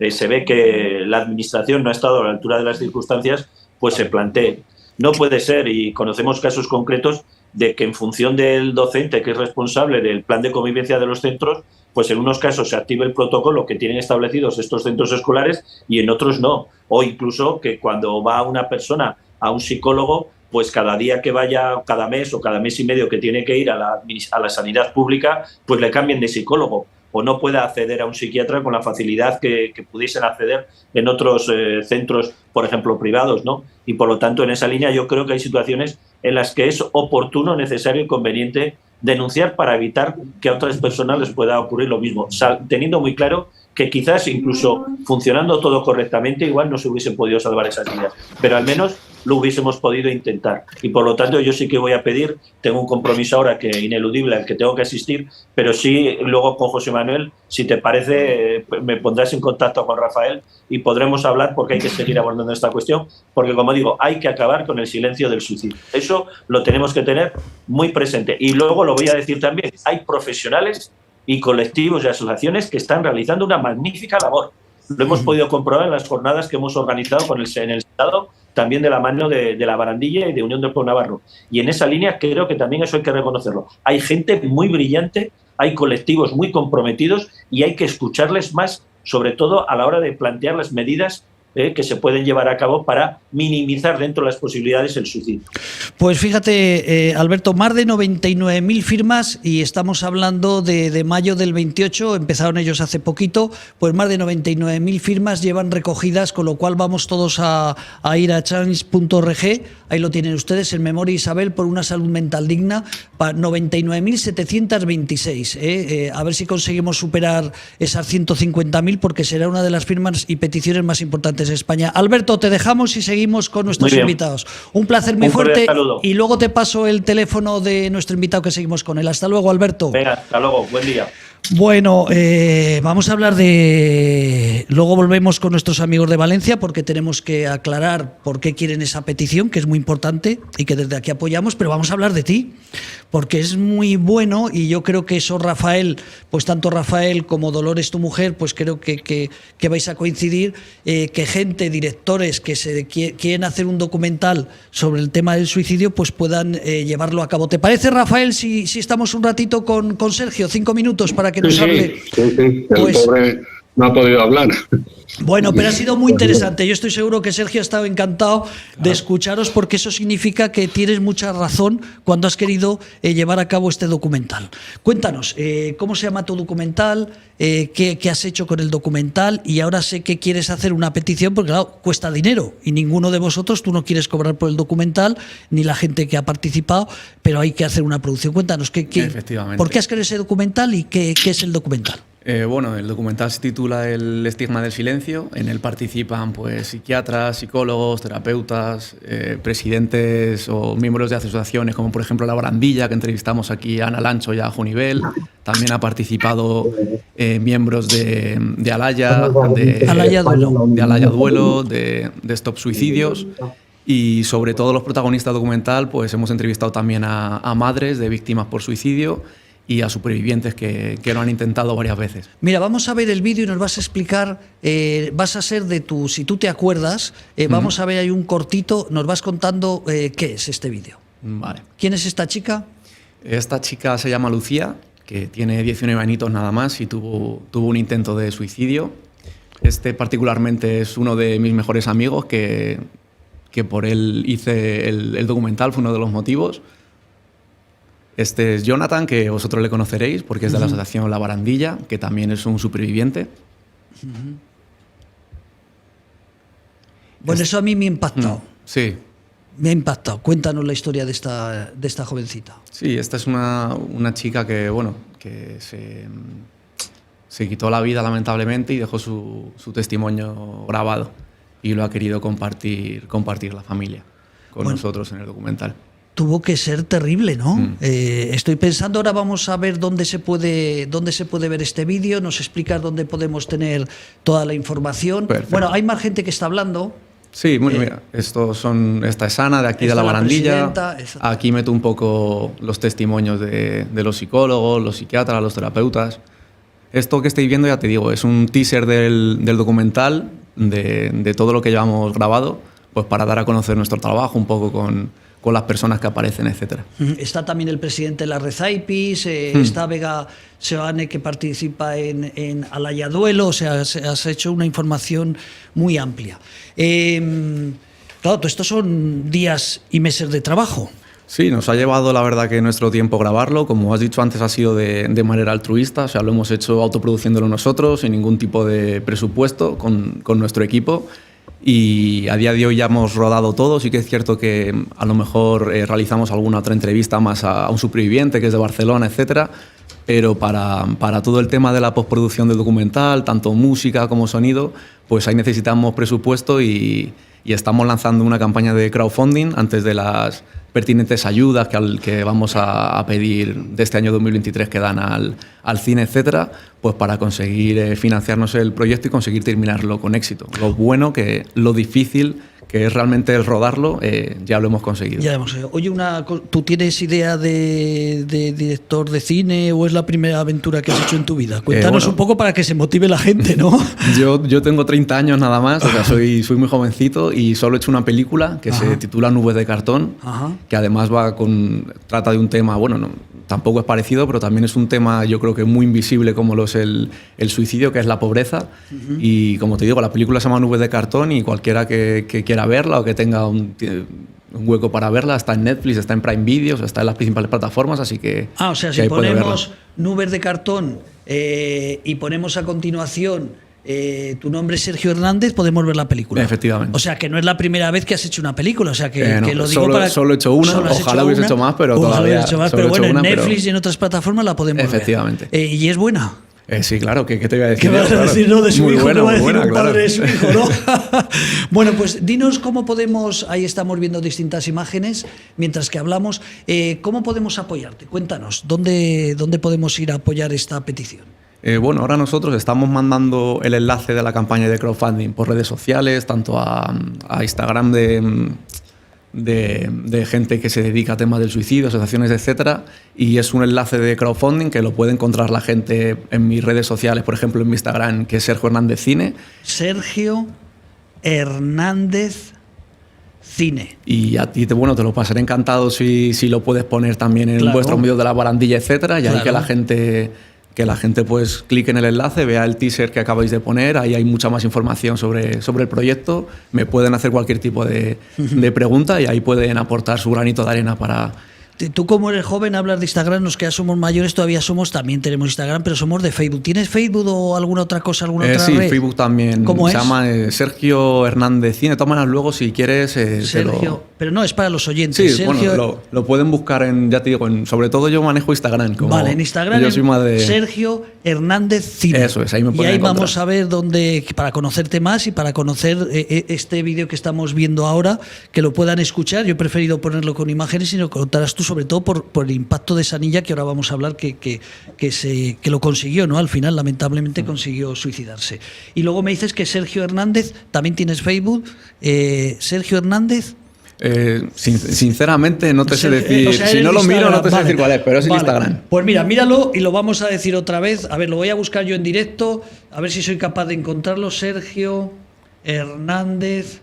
se ve que la administración no ha estado a la altura de las circunstancias, pues se plantee. No puede ser, y conocemos casos concretos de que en función del docente que es responsable del plan de convivencia de los centros, pues en unos casos se active el protocolo que tienen establecidos estos centros escolares y en otros no. O incluso que cuando va una persona a un psicólogo, pues cada día que vaya, cada mes o cada mes y medio que tiene que ir a la sanidad pública, pues le cambien de psicólogo o no pueda acceder a un psiquiatra con la facilidad que pudiesen acceder en otros centros, por ejemplo, privados, ¿no? Y por lo tanto, en esa línea yo creo que hay situaciones en las que es oportuno, necesario y conveniente denunciar para evitar que a otras personas les pueda ocurrir lo mismo, teniendo muy claro que quizás incluso funcionando todo correctamente igual no se hubiesen podido salvar esas vidas, pero al menos lo hubiésemos podido intentar. Y por lo tanto yo sí que voy a pedir, tengo un compromiso ahora que ineludible al que tengo que asistir, pero sí luego con José Manuel, si te parece, me pondrás en contacto con Rafael y podremos hablar porque hay que seguir abordando esta cuestión, porque como digo, hay que acabar con el silencio del suicidio. Eso lo tenemos que tener muy presente. Y luego lo voy a decir también, hay profesionales y colectivos y asociaciones que están realizando una magnífica labor. Lo hemos podido comprobar en las jornadas que hemos organizado en el Estado, también de la mano de la Barandilla y de Unión del Pueblo Navarro. Y en esa línea creo que también eso hay que reconocerlo. Hay gente muy brillante, hay colectivos muy comprometidos y hay que escucharles más, sobre todo a la hora de plantear las medidas que se pueden llevar a cabo para minimizar dentro de las posibilidades el suicidio. Pues fíjate, Alberto, más de 99.000 firmas y estamos hablando de mayo del 28, empezaron ellos hace poquito, pues más de 99.000 firmas llevan recogidas, con lo cual vamos todos a ir a change.org, ahí lo tienen ustedes, en memoria Isabel por una salud mental digna, 99.726, a ver si conseguimos superar esas 150.000 porque será una de las firmas y peticiones más importantes de España. Alberto, te dejamos y seguimos con nuestros invitados. Un placer muy fuerte y luego te paso el teléfono de nuestro invitado que seguimos con él. Hasta luego, Alberto. Venga, hasta luego, buen día. Bueno, vamos a hablar de... Luego volvemos con nuestros amigos de Valencia porque tenemos que aclarar por qué quieren esa petición, que es muy importante y que desde aquí apoyamos, pero vamos a hablar de ti, porque es muy bueno y yo creo que eso, Rafael, pues tanto Rafael como Dolores, tu mujer, pues creo que vais a coincidir, que gente, directores que quieren hacer un documental sobre el tema del suicidio, pues puedan llevarlo a cabo. ¿Te parece, Rafael, si estamos un ratito con Sergio, 5 minutos para que nos hable? Sí. El pobre no ha podido hablar. Bueno, pero ha sido muy interesante. Yo estoy seguro que Sergio ha estado encantado de escucharos porque eso significa que tienes mucha razón cuando has querido llevar a cabo este documental. Cuéntanos, ¿cómo se llama tu documental? ¿Qué has hecho con el documental? Y ahora sé que quieres hacer una petición porque, claro, cuesta dinero y ninguno de vosotros, tú no quieres cobrar por el documental, ni la gente que ha participado, pero hay que hacer una producción. Cuéntanos, Efectivamente. ¿por qué has querido ese documental y qué es el documental? Bueno, el documental se titula El estigma del silencio. En él participan pues psiquiatras, psicólogos, terapeutas, presidentes o miembros de asociaciones como por ejemplo La Barandilla, que entrevistamos aquí a Ana Lancho y a Junivel. También ha participado miembros de Alaya, de Alaya Duelo, de Stop Suicidios. Y sobre todo los protagonistas documental, pues hemos entrevistado también a madres de víctimas por suicidio y a supervivientes que lo han intentado varias veces. Mira, vamos a ver el vídeo y nos vas a explicar, vas a ser si tú te acuerdas, vamos a ver, hay un cortito, nos vas contando qué es este vídeo. Vale. ¿Quién es esta chica? Esta chica se llama Lucía, que tiene 19 añitos nada más y tuvo un intento de suicidio. Este particularmente es uno de mis mejores amigos que por él hice el documental, fue uno de los motivos. Este es Jonathan, que vosotros le conoceréis porque es de la asociación La Barandilla, que también es un superviviente. Bueno, eso a mí me ha impactado. Sí. Me ha impactado. Cuéntanos la historia de esta jovencita. Sí, esta es una chica que, bueno, que se quitó la vida lamentablemente y dejó su testimonio grabado y lo ha querido compartir la familia con nosotros en el documental. Tuvo que ser terrible, ¿no? Estoy pensando, ahora vamos a ver dónde se puede ver este vídeo, nos explicas dónde podemos tener toda la información. Perfecto. Bueno, hay más gente que está hablando. Sí, bueno, mira, esta es Ana de aquí de La Barandilla. Aquí meto un poco los testimonios de los psicólogos, los psiquiatras, los terapeutas. Esto que estáis viendo, ya te digo, es un teaser del documental, de todo lo que llevamos grabado, pues para dar a conocer nuestro trabajo un poco con las personas que aparecen, etcétera. Está también el presidente de la Red Aipis, está Vega Seoane, que participa en Alaya Duelo, o sea, has hecho una información muy amplia. Claro, todo esto son días y meses de trabajo. Sí, nos ha llevado, la verdad, que nuestro tiempo grabarlo. Como has dicho antes, ha sido de manera altruista, o sea, lo hemos hecho autoproduciéndolo nosotros, sin ningún tipo de presupuesto, con nuestro equipo. Y a día de hoy ya hemos rodado todo. Sí que es cierto que a lo mejor realizamos alguna otra entrevista más a un superviviente que es de Barcelona, etcétera. Pero para todo el tema de la postproducción del documental, tanto música como sonido, pues ahí necesitamos presupuesto y estamos lanzando una campaña de crowdfunding antes de las pertinentes ayudas que vamos a pedir de este año 2023 que dan al cine, etcétera, pues para conseguir financiarnos el proyecto y conseguir terminarlo con éxito. Lo bueno, que lo difícil que es realmente el rodarlo, ya lo hemos conseguido. Ya hemos. Oye, ¿tú tienes idea de director de cine o es la primera aventura que has hecho en tu vida? Cuéntanos un poco para que se motive la gente, ¿no? Yo tengo 30 años nada más, o sea, soy muy jovencito y solo he hecho una película que se titula Nubes de cartón, que además trata de un tema, bueno, tampoco es parecido, pero también es un tema, yo creo que muy invisible, como lo es el suicidio, que es la pobreza. Y como te digo, la película se llama Nubes de cartón y cualquiera que quiera verla o que tenga un hueco para verla, está en Netflix, está en Prime Video, está en las principales plataformas, así que... o sea, si ponemos Nubes de cartón y ponemos a continuación tu nombre es Sergio Hernández, podemos ver la película. Efectivamente. O sea, que no es la primera vez que has hecho una película, o sea, que lo digo solo he hecho una, ojalá hubiese hecho más, pero todavía... Pero bueno, en Netflix y en otras plataformas la podemos ver. Efectivamente. ¿Y es buena? Sí, claro, ¿qué te iba a decir? ¿Qué vas a decir, no? De su hijo, buena, no va a decir buena, un padre claro. de su hijo, ¿no? Bueno, pues dinos cómo podemos, ahí estamos viendo distintas imágenes mientras que hablamos, ¿cómo podemos apoyarte? Cuéntanos, ¿dónde podemos ir a apoyar esta petición? Bueno, ahora nosotros estamos mandando el enlace de la campaña de crowdfunding por redes sociales, tanto a Instagram de gente que se dedica a temas del suicidio, asociaciones, etcétera, y es un enlace de crowdfunding que lo puede encontrar la gente en mis redes sociales, por ejemplo en mi Instagram, que es Sergio Hernández Cine. Sergio Hernández Cine. Y a ti te lo pasaré encantado si lo puedes poner también en vuestros medios de La Barandilla, etcétera, y ahí que la gente pues clique en el enlace, vea el teaser que acabáis de poner, ahí hay mucha más información sobre el proyecto, me pueden hacer cualquier tipo de pregunta y ahí pueden aportar su granito de arena para... Tú como eres joven hablas de Instagram, los que ya somos mayores también tenemos Instagram, pero somos de Facebook. ¿Tienes Facebook o alguna otra cosa, alguna otra red? Sí, Facebook también. ¿Cómo se llama Sergio Hernández Cine. De todas maneras, luego si quieres... Sergio, pero no, es para los oyentes. Sí, Sergio... bueno, lo pueden buscar ya te digo, sobre todo yo manejo Instagram. Vale, en Instagram yo soy más de... Sergio Hernández Cine. Eso es, ahí me pueden Y ahí encontrar. vamos a ver para conocerte más y para conocer este vídeo que estamos viendo ahora, que lo puedan escuchar. Yo he preferido ponerlo con imágenes y lo contarás tú, sobre todo por el impacto de esa niña que ahora vamos a hablar, que lo consiguió, ¿no? Al final, lamentablemente, consiguió suicidarse. Y luego me dices que Sergio Hernández, también tienes Facebook, Sergio Hernández. Sinceramente no te sé decir, o sea, si no lo miro no te sé vale, decir cuál es, pero es el vale. Instagram. Pues mira, míralo y lo vamos a decir otra vez. A ver, lo voy a buscar yo en directo, a ver si soy capaz de encontrarlo. Sergio Hernández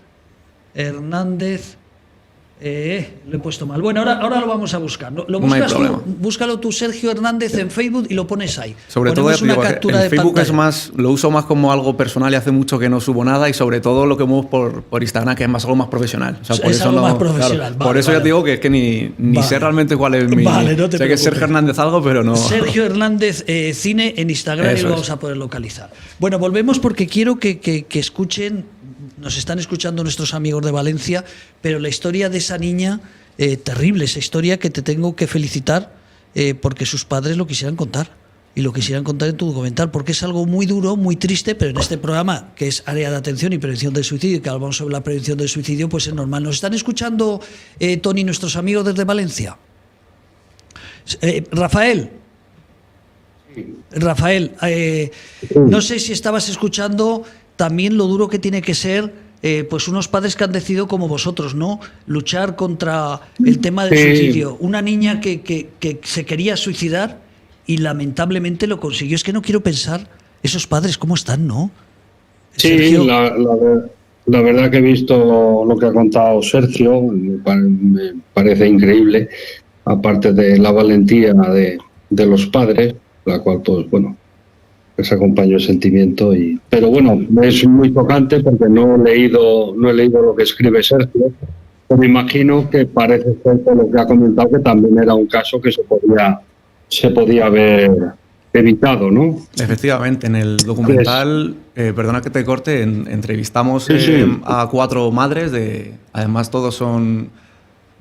Lo he puesto mal. Bueno, ahora lo vamos a buscar. Lo No hay buscas tú, problema. búscalo tú, Sergio Hernández, en Facebook y lo pones ahí. Sobre todo, Ponemos ya te digo, una captura el de Facebook pantalla. lo uso más como algo personal y hace mucho que no subo nada, y sobre todo lo que muevo por Instagram, que es más algo más profesional. O sea, por Es eso algo no- más profesional, por vale, eso ya vale. te digo que es que ni Vale. sé realmente cuál es mi... Vale, no te sé que es preocupes. Sergio Hernández algo, pero no... Sergio Hernández Cine en Instagram, y Eso lo es. vamos a poder localizar. Bueno, volvemos porque quiero que escuchen, nos están escuchando nuestros amigos de Valencia, pero la historia de esa niña, terrible, esa historia que te tengo que felicitar porque sus padres lo quisieran contar. Y lo quisieran contar en tu documental, porque es algo muy duro, muy triste, pero en este programa, que es Área de Atención y Prevención del Suicidio, y que hablamos sobre la prevención del suicidio, pues es normal. ¿Nos están escuchando, Tony, nuestros amigos desde Valencia? Rafael, no sé si estabas escuchando también lo duro que tiene que ser pues unos padres que han decidido como vosotros, ¿no? Luchar contra el tema del Sí. suicidio. Una niña que se quería suicidar y lamentablemente lo consiguió. Es que no quiero pensar esos padres cómo están, ¿no? Sí, Sergio. la verdad que he visto lo que ha contado Sergio, me parece increíble, aparte de la valentía de los padres, la cual, pues bueno, les acompañó el sentimiento. Pero bueno, es muy tocante porque no he leído lo que escribe Sergio, pero me imagino que parece ser por lo que ha comentado que también era un caso que se podía haber evitado, ¿no? Efectivamente, en el documental, perdona que te corte, entrevistamos Sí, sí. a 4 madres, además todos son,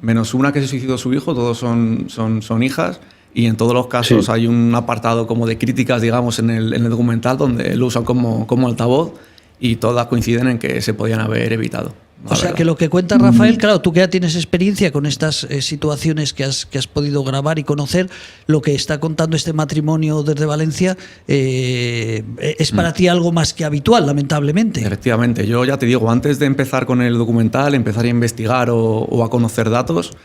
menos una que se suicidó su hijo, todos son hijas, y en todos los casos Sí. hay un apartado como de críticas, digamos, en el documental, donde lo usan como altavoz, y todas coinciden en que se podían haber evitado. O sea, que lo que cuenta Rafael, claro, tú que ya tienes experiencia con estas situaciones que has podido grabar y conocer, lo que está contando este matrimonio desde Valencia es para ti algo más que habitual, lamentablemente. Efectivamente, yo ya te digo, antes de empezar con el documental, empezar a investigar o a conocer datos,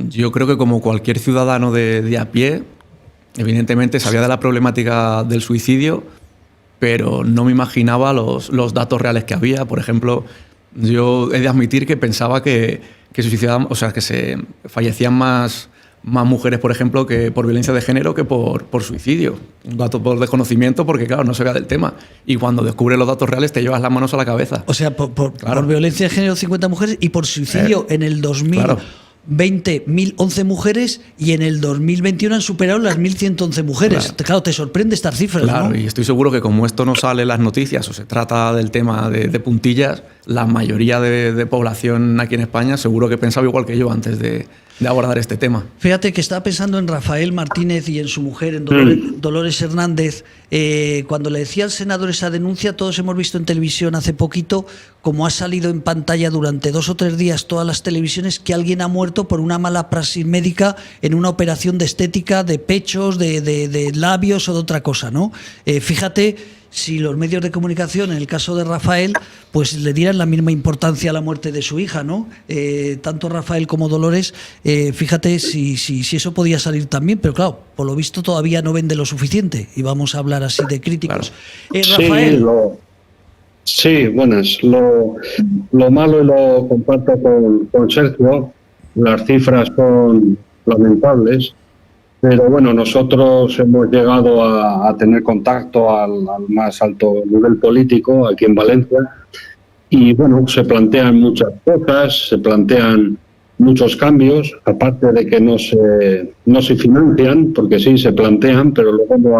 yo creo que como cualquier ciudadano de a pie, evidentemente sabía de la problemática del suicidio, pero no me imaginaba los datos reales que había. Por ejemplo, yo he de admitir que pensaba que se suicidaban, o sea, que se fallecían más mujeres, por ejemplo, que por violencia de género que por suicidio. Un dato por desconocimiento, porque claro, no se vea del tema. Y cuando descubres los datos reales te llevas las manos a la cabeza. O sea, por Claro. violencia de género 50 mujeres y por suicidio en el 2020 1.011 mujeres, y en el 2021 han superado las 1.111 mujeres. Claro, te sorprende estas cifras, Claro, ¿no? y estoy seguro que como esto no sale en las noticias o se trata del tema de puntillas, la mayoría de población aquí en España seguro que pensaba igual que yo antes de abordar este tema. Fíjate que estaba pensando en Rafael Martínez y en su mujer, en Dolores Hernández. Cuando le decía al senador esa denuncia, todos hemos visto en televisión hace poquito cómo ha salido en pantalla durante 2 o 3 días todas las televisiones que alguien ha muerto por una mala praxis médica en una operación de estética, de pechos, de labios o de otra cosa, ¿no? Fíjate si los medios de comunicación, en el caso de Rafael, pues le dieran la misma importancia a la muerte de su hija, ¿no? Tanto Rafael como Dolores, fíjate si eso podía salir también, pero claro, por lo visto todavía no vende lo suficiente, y vamos a hablar así de críticos. Rafael. Sí, buenas. Lo malo, y lo comparto con Sergio, las cifras son lamentables. Pero bueno, nosotros hemos llegado a tener contacto al más alto nivel político aquí en Valencia, y bueno, se plantean muchas cosas, se plantean muchos cambios, aparte de que no se financian, porque sí se plantean, pero luego no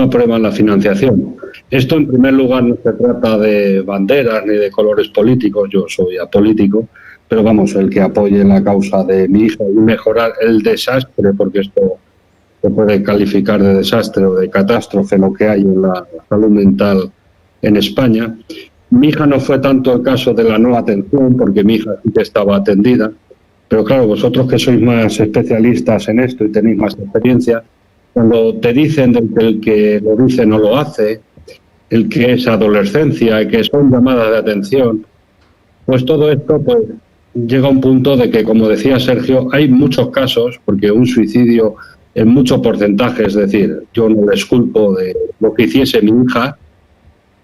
aprueban la financiación. Esto en primer lugar no se trata de banderas ni de colores políticos, yo soy apolítico, pero vamos, el que apoye la causa de mi hija y mejorar el desastre, porque esto se puede calificar de desastre o de catástrofe lo que hay en la salud mental en España. Mi hija no fue tanto el caso de la no atención, porque mi hija sí que estaba atendida, pero claro, vosotros que sois más especialistas en esto y tenéis más experiencia, cuando te dicen del que el que lo dice no lo hace, el que es adolescencia, el que son llamadas de atención, pues todo esto pues llega a un punto de que, como decía Sergio, hay muchos casos, porque un suicidio en mucho porcentaje, es decir, yo no les culpo de lo que hiciese mi hija,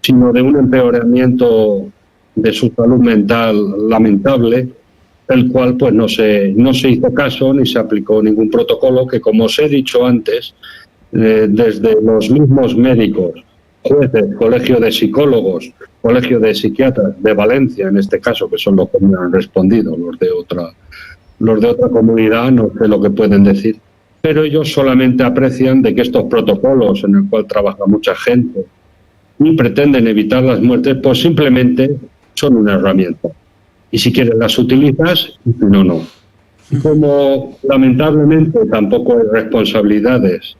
sino de un empeoramiento de su salud mental lamentable, el cual pues no se hizo caso ni se aplicó ningún protocolo que, como os he dicho antes, desde los mismos médicos, jueces, colegio de psicólogos, colegio de psiquiatras de Valencia, en este caso, que son los que me han respondido, los de otra comunidad, no sé lo que pueden decir, pero ellos solamente aprecian de que estos protocolos en el cual trabaja mucha gente y pretenden evitar las muertes, pues simplemente son una herramienta. Y si quieres las utilizas, y si no, no. Como lamentablemente tampoco hay responsabilidades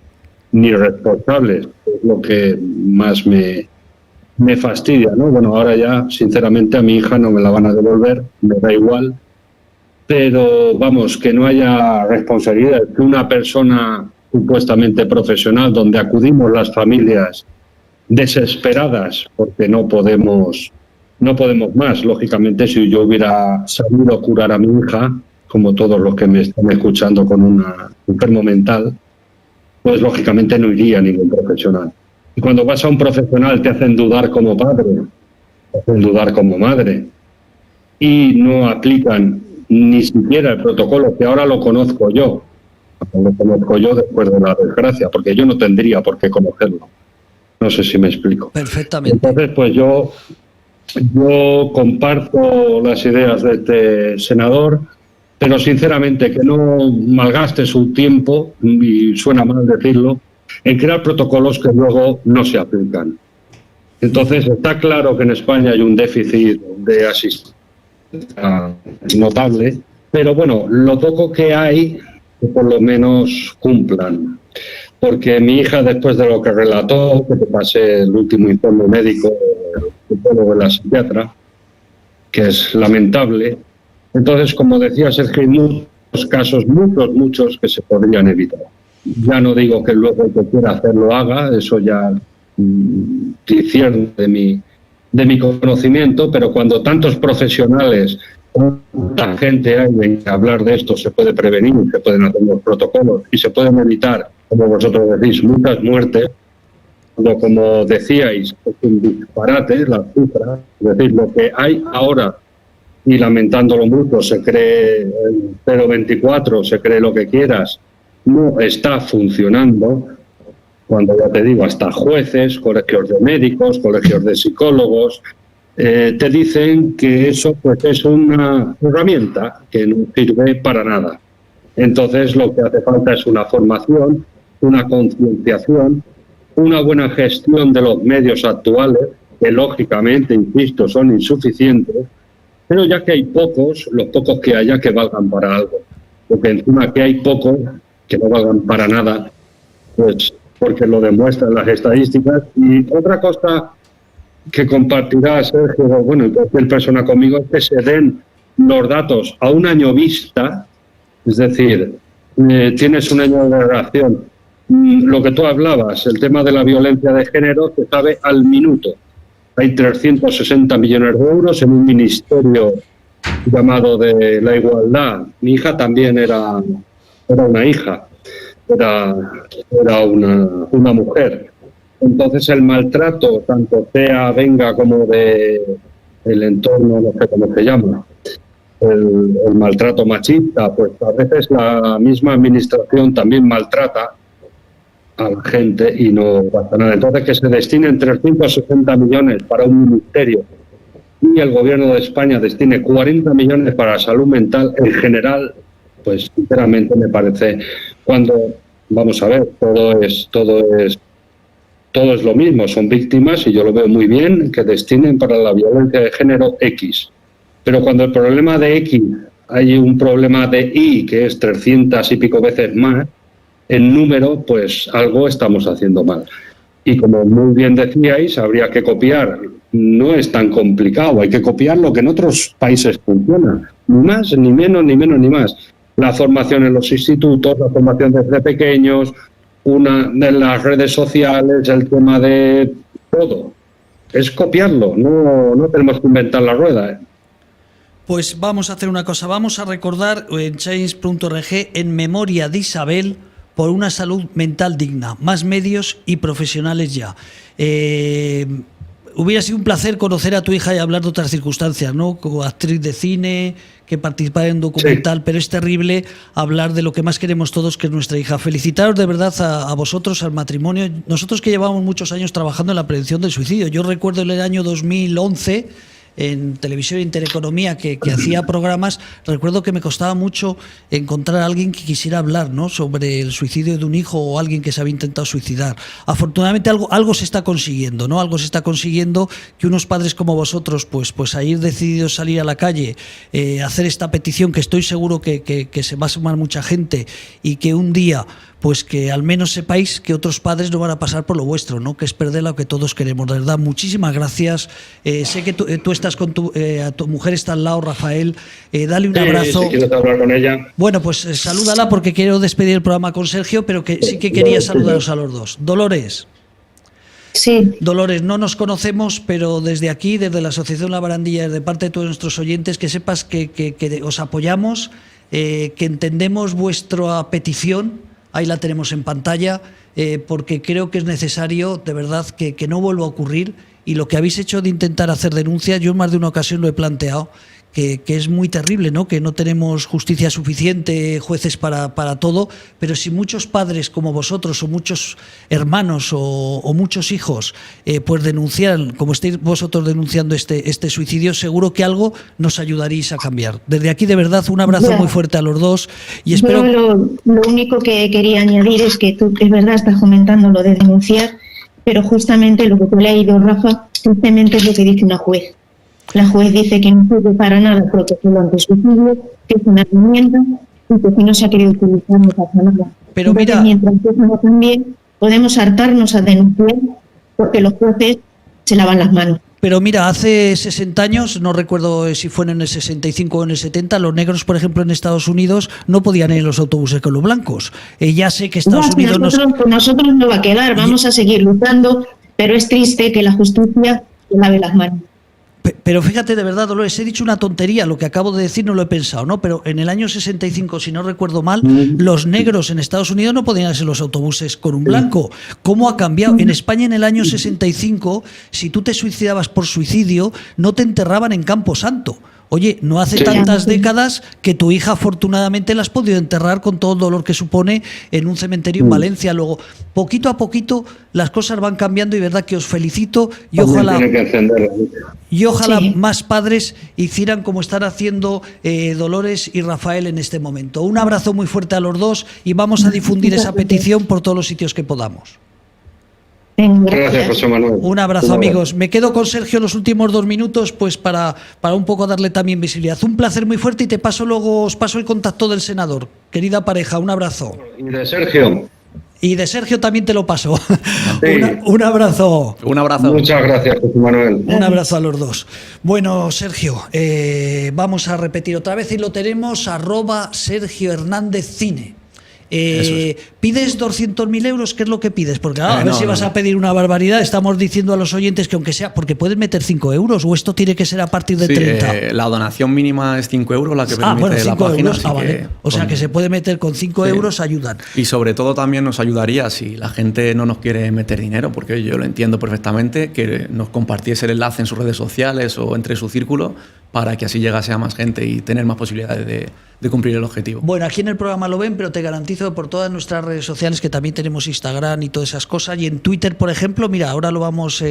ni responsables, es lo que más me fastidia, ¿no? Bueno, ahora ya, sinceramente, a mi hija no me la van a devolver, me da igual, pero vamos, que no haya responsabilidad, que una persona supuestamente profesional, donde acudimos las familias desesperadas porque no podemos más. Lógicamente, si yo hubiera sabido curar a mi hija, como todos los que me están escuchando con un enfermo mental, pues lógicamente no iría a ningún profesional. Y cuando vas a un profesional te hacen dudar como padre, te hacen dudar como madre, y no aplican ni siquiera el protocolo, que ahora lo conozco yo después de la desgracia, porque yo no tendría por qué conocerlo. No sé si me explico. Perfectamente. Entonces, pues yo comparto las ideas de este senador, pero sinceramente que no malgaste su tiempo, y suena mal decirlo, en crear protocolos que luego no se aplican. Entonces, está claro que en España hay un déficit de asistencia notable, pero bueno, lo poco que hay, que por lo menos cumplan. Porque mi hija, después de lo que relató, que te pasé el último informe médico del psicólogo de la psiquiatra, que es lamentable, entonces, como decía Sergio, hay muchos casos, muchos que se podrían evitar. Ya no digo que luego el que quiera hacerlo haga, eso ya difiere de mi conocimiento, pero cuando tantos profesionales, tanta gente hay en hablar de esto, se puede prevenir, se pueden hacer los protocolos y se pueden evitar, como vosotros decís, muchas muertes, cuando, como decíais, es un disparate la cifra, es decir, lo que hay ahora, y lamentándolo mucho, se cree el 0,24, se cree lo que quieras, no está funcionando, cuando ya te digo, hasta jueces, colegios de médicos, colegios de psicólogos, te dicen que eso pues es una herramienta que no sirve para nada. Entonces lo que hace falta es una formación, una concienciación, una buena gestión de los medios actuales, que lógicamente, insisto, son insuficientes, pero ya que hay pocos, los pocos que haya que valgan para algo. Porque encima que hay pocos que no valgan para nada, pues porque lo demuestran las estadísticas. Y otra cosa que compartirá Sergio, bueno, y cualquier persona conmigo, es que se den los datos a un año vista, es decir, tienes un año de relación. Lo que tú hablabas, el tema de la violencia de género, se sabe al minuto. Hay 360 millones de euros en un ministerio llamado de la igualdad. Mi hija también era una hija, era una mujer. Entonces el maltrato, tanto venga como de el entorno, no sé cómo se llama, el maltrato machista, pues a veces la misma administración también maltrata a la gente y no pasa nada. Entonces que se destinen 360 millones para un ministerio y el gobierno de España destine 40 millones para la salud mental en general, pues sinceramente me parece, cuando, vamos a ver, todo es lo mismo, son víctimas y yo lo veo muy bien que destinen para la violencia de género X. Pero cuando el problema de X hay un problema de Y, que es 300 y pico veces más, en número, pues algo estamos haciendo mal. Y como muy bien decíais, habría que copiar. No es tan complicado, hay que copiar lo que en otros países funciona. Ni más, ni menos, ni menos, ni más. La formación en los institutos, la formación desde pequeños, una de las redes sociales, el tema de todo. Es copiarlo, no tenemos que inventar la rueda. Pues vamos a hacer una cosa, vamos a recordar en change.org en memoria de Isabel por una salud mental digna, más medios y profesionales ya. hubiera sido un placer conocer a tu hija y hablar de otras circunstancias, ¿no? Como actriz de cine, que participa en un documental, sí. Pero es terrible hablar de lo que más queremos todos, que es nuestra hija. Felicitaros de verdad a vosotros, al matrimonio. Nosotros que llevamos muchos años trabajando en la prevención del suicidio. Yo recuerdo en el año 2011... en Televisión Intereconomía, que hacía programas, recuerdo que me costaba mucho encontrar a alguien que quisiera hablar, ¿no?, sobre el suicidio de un hijo o alguien que se había intentado suicidar. Afortunadamente algo se está consiguiendo, ¿no? Algo se está consiguiendo, que unos padres como vosotros, pues hayáis decidido salir a la calle, hacer esta petición, que estoy seguro que se va a sumar mucha gente, y que un día, pues que al menos sepáis que otros padres no van a pasar por lo vuestro, ¿no?, que es perder lo que todos queremos. De verdad, muchísimas gracias. Sé que tú estás con tu mujer, está al lado, Rafael. Dale un abrazo. Sí, quiero hablar con ella. Bueno, pues salúdala, porque quiero despedir el programa con Sergio, pero que sí que quería saludaros a los dos. Dolores. Sí. Dolores, no nos conocemos, pero desde aquí, desde la Asociación La Barandilla, de parte de todos nuestros oyentes, que sepas que os apoyamos, que entendemos vuestra petición. Ahí la tenemos en pantalla, porque creo que es necesario, de verdad, que no vuelva a ocurrir. Y lo que habéis hecho de intentar hacer denuncias, yo en más de una ocasión lo he planteado, que es muy terrible, ¿no?, que no tenemos justicia suficiente, jueces para todo, pero si muchos padres como vosotros, o muchos hermanos, o muchos hijos, pues denunciaran, como estáis vosotros denunciando este suicidio, seguro que algo nos ayudaréis a cambiar. Desde aquí, de verdad, un abrazo muy fuerte a los dos, y espero... Yo lo único que quería añadir es que tú, es verdad, estás comentando lo de denunciar, pero justamente lo que tú le has leído, Rafa, simplemente es lo que dice una juez. La juez dice que no sirve para nada el protocolo antisuicidio, que es una herramienta, y que si no se ha querido utilizar no pasa nada. Pero entonces, mira, mientras eso no cambie, podemos hartarnos a denunciar, porque los jueces se lavan las manos. Pero mira, hace 60 años, no recuerdo si fue en el 65 o en el 70, los negros, por ejemplo, en Estados Unidos no podían ir en los autobuses con los blancos. Ya sé que Estados Unidos... Nosotros no va a quedar, vamos a seguir luchando, pero es triste que la justicia se lave las manos. Pero fíjate, de verdad, Dolores, he dicho una tontería, lo que acabo de decir no lo he pensado, ¿no? Pero en el año 65, si no recuerdo mal, los negros en Estados Unidos no podían irse en los autobuses con un blanco. ¿Cómo ha cambiado? En España, en el año 65, si tú te suicidabas por suicidio, no te enterraban en Campo Santo. Oye, no hace tantas décadas que tu hija afortunadamente la has podido enterrar con todo el dolor que supone en un cementerio en Valencia. Luego, poquito a poquito, las cosas van cambiando, y verdad que os felicito, y ojalá más padres hicieran como están haciendo Dolores y Rafael en este momento. Un abrazo muy fuerte a los dos, y vamos a difundir esa petición por todos los sitios que podamos. Gracias, José Manuel. Un abrazo, amigos. Me quedo con Sergio los últimos 2 minutos, pues para un poco darle también visibilidad. Un placer muy fuerte, y os paso el contacto del senador. Querida pareja, un abrazo. Y de Sergio. Y de Sergio también te lo paso. Sí. Un abrazo. Un abrazo. Muchas gracias, José Manuel. Un abrazo a los dos. Bueno, Sergio, vamos a repetir otra vez, y lo tenemos, @Sergio Hernández Cine. ¿Pides 200.000 euros? ¿Qué es lo que pides? Porque a ver si vas a pedir una barbaridad. Estamos diciendo a los oyentes que aunque sea, porque puedes meter 5 euros, o esto tiene que ser a partir de 30. La donación mínima es 5 euros, la que permite la página. Euros. Vale. O sea que se puede meter con 5 euros, ayudan. Y sobre todo también nos ayudaría, si la gente no nos quiere meter dinero, porque yo lo entiendo perfectamente, que nos compartiese el enlace en sus redes sociales o entre su círculo, para que así llegase a más gente y tener más posibilidades de cumplir el objetivo. Bueno, aquí en el programa lo ven, pero te garantizo que por todas nuestras redes sociales, que también tenemos Instagram y todas esas cosas, y en Twitter, por ejemplo, mira, ahora lo vamos,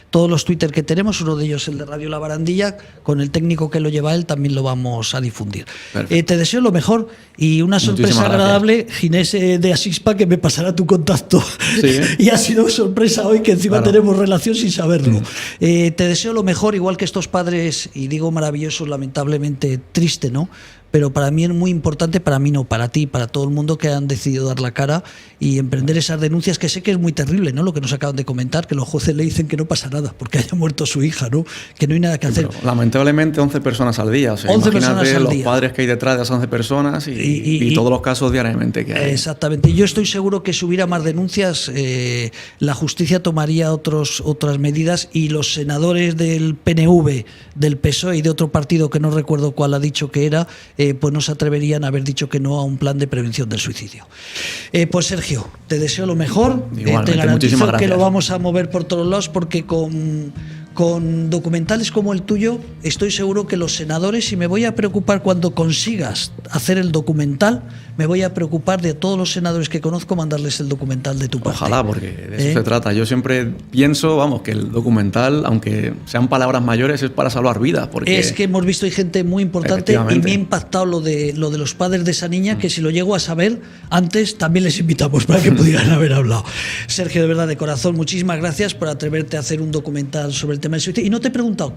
todos los Twitter que tenemos, uno de ellos el de Radio La Barandilla, con el técnico que lo lleva él, también lo vamos a difundir. Te deseo lo mejor, y una sorpresa agradable, Ginés de Asispa, que me pasará tu contacto. Sí, y ha sido sorpresa hoy, que encima tenemos relación sin saberlo. Te deseo lo mejor, igual que estos padres, y digo maravillosos, lamentablemente triste, ¿no? Pero para mí es muy importante, para mí no, para ti, para todo el mundo, que han decidido dar la cara y emprender esas denuncias, que sé que es muy terrible, ¿no? Lo que nos acaban de comentar, que los jueces le dicen que no pasa nada porque haya muerto su hija, ¿no? Que no hay nada que hacer. Pero, lamentablemente 11 personas al día, o sea, 11 imagínate los padres que hay detrás de esas 11 personas y todos los casos diariamente que hay. Exactamente. Yo estoy seguro que si hubiera más denuncias, la justicia tomaría otras medidas, y los senadores del PNV, del PSOE y de otro partido que no recuerdo cuál ha dicho que era, pues no se atreverían a haber dicho que no a un plan de prevención del suicidio. Pues Sergio, te deseo lo mejor. Te garantizo que lo vamos a mover por todos lados, porque con documentales como el tuyo estoy seguro que los senadores, y me voy a preocupar cuando consigas hacer el documental, me voy a preocupar de todos los senadores que conozco, mandarles el documental de tu parte. Ojalá, porque de eso se trata. Yo siempre pienso, vamos, que el documental, aunque sean palabras mayores, es para salvar vidas. Porque es que hemos visto, hay gente muy importante, y me ha impactado lo de los padres de esa niña, que si lo llego a saber antes, también les invitamos para que pudieran haber hablado. Sergio, de verdad, de corazón, muchísimas gracias por atreverte a hacer un documental sobre el tema del suicidio. Y no te he preguntado,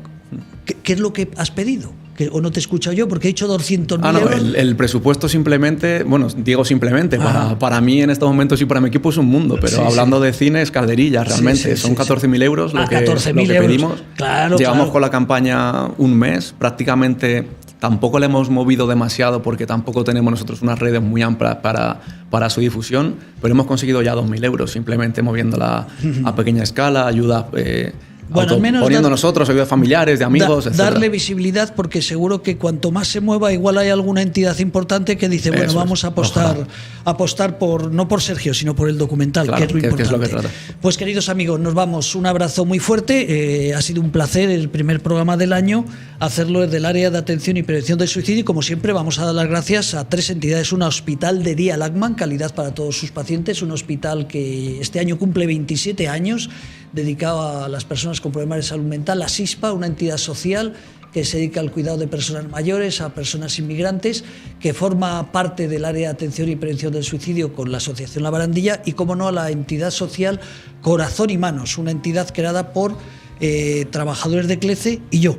¿qué es lo que has pedido? ¿O no te he escuchado yo? Porque he dicho 200.000 euros. El presupuesto simplemente, bueno, digo simplemente, para mí en estos momentos y para mi equipo es un mundo, pero hablando de cine es calderilla, realmente. Son 14.000 euros lo que pedimos. Llevamos con la campaña un mes, prácticamente tampoco le hemos movido demasiado porque tampoco tenemos nosotros unas redes muy amplias para su difusión, pero hemos conseguido ya 2.000 euros, simplemente moviéndola a pequeña escala, ayuda... Bueno, al menos poniendo nosotros, ayuda de familiares, de amigos, etc. Darle visibilidad, porque seguro que cuanto más se mueva, igual hay alguna entidad importante que dice, bueno, vamos a apostar por, no por Sergio, sino por el documental, claro, que es lo importante. Que es lo que trata. Pues queridos amigos, nos vamos. Un abrazo muy fuerte. Ha sido un placer el primer programa del año, hacerlo desde el área de atención y prevención del suicidio, y como siempre vamos a dar las gracias a 3 entidades. Una, Hospital de Día Lachman, calidad para todos sus pacientes, un hospital que este año cumple 27 años, dedicado a las personas con problemas de salud mental. La SISPA, una entidad social que se dedica al cuidado de personas mayores, a personas inmigrantes, que forma parte del área de atención y prevención del suicidio con la Asociación La Barandilla, y, como no, a la entidad social Corazón y Manos, una entidad creada por trabajadores de CLECE y yo.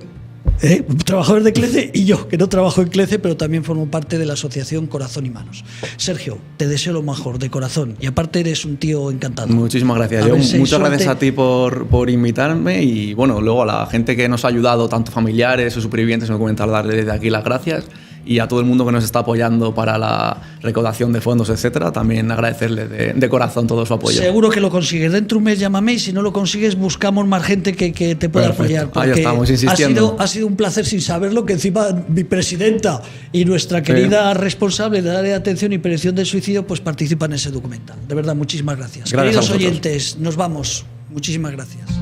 Trabajadores de CLECE y yo, que no trabajo en CLECE, pero también formo parte de la asociación Corazón y Manos. Sergio, te deseo lo mejor, de corazón, y aparte eres un tío encantado. Muchísimas gracias. Muchas gracias a ti por invitarme, y bueno, luego a la gente que nos ha ayudado, tanto familiares o supervivientes, en el documental, darle desde aquí las gracias, y a todo el mundo que nos está apoyando para la recaudación de fondos, etcétera, también agradecerle de corazón todo su apoyo. Seguro que lo consigues. Dentro de un mes llámame, y si no lo consigues, buscamos más gente que te pueda apoyar. Ahí estamos insistiendo. Ha sido un placer, sin saberlo, que encima mi presidenta y nuestra querida responsable del área de atención y prevención del suicidio pues participan en ese documental. De verdad, muchísimas gracias. Queridos oyentes, nos vamos. Muchísimas gracias.